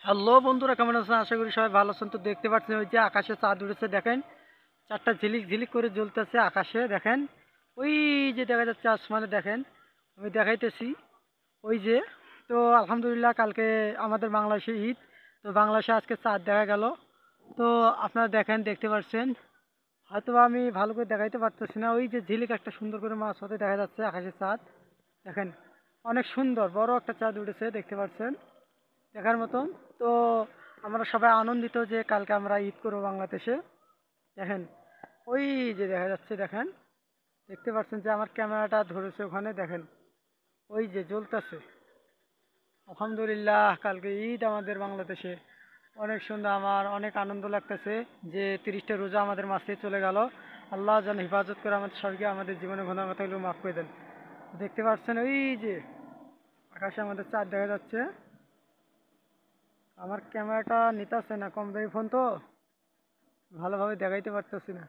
Hello বন্ধুরা, কেমন আছেন? আশা করি সবাই ভালো আছেন। তো দেখতে পাচ্ছেন ওই যে আকাশে চাঁদ উঠেছে, দেখেন চারটা ঝিলিক ঝিলিক করে জ্বলতেছে আকাশে। দেখেন ওই যে দেখা যাচ্ছে আসমানে, দেখেন আমি দেখাইতেছি ওই যে। তো আলহামদুলিল্লাহ, কালকে আমাদের বাংলাদেশে ঈদ, তো বাংলাদেশে আজকে চাঁদ দেখা গেল। তো আপনারা দেখেন, দেখতে পাচ্ছেন, হয়তো আমি ভালো করে দেখাইতে পারতেছি না। ওই যে ঝিলিক একটা সুন্দর করে মাছ হতে দেখা যাচ্ছে আকাশে চাঁদ, দেখেন অনেক সুন্দর বড় একটা চাঁদ উঠেছে, দেখতে পাচ্ছেন, দেখার মতন। তো আমরা সবাই আনন্দিত যে কালকে আমরা ঈদ করবো বাংলাদেশে। দেখেন ওই যে দেখা যাচ্ছে, দেখেন দেখতে পাচ্ছেন যে আমার ক্যামেরাটা ধরেছে ওখানে, দেখেন ওই যে জ্বলতেছে। আলহামদুলিল্লাহ, কালকে ঈদ আমাদের বাংলাদেশে অনেক সুন্দর, আমার অনেক আনন্দ লাগতেছে যে 30টা রোজা আমাদের মাঝে চলে গেল। আল্লাহ যেন হেফাজত করে আমাদের সবাইকে, আমাদের জীবনে ঘটনা কথাগুলো মাফ করে দেন। দেখতে পাচ্ছেন ওই যে আকাশে আমাদের চাঁদ দেখা যাচ্ছে। আমার ক্যামেরাটা নিতেছে না, কম দামি ফোন তো ভালোভাবে দেখাইতে পারতেছি না।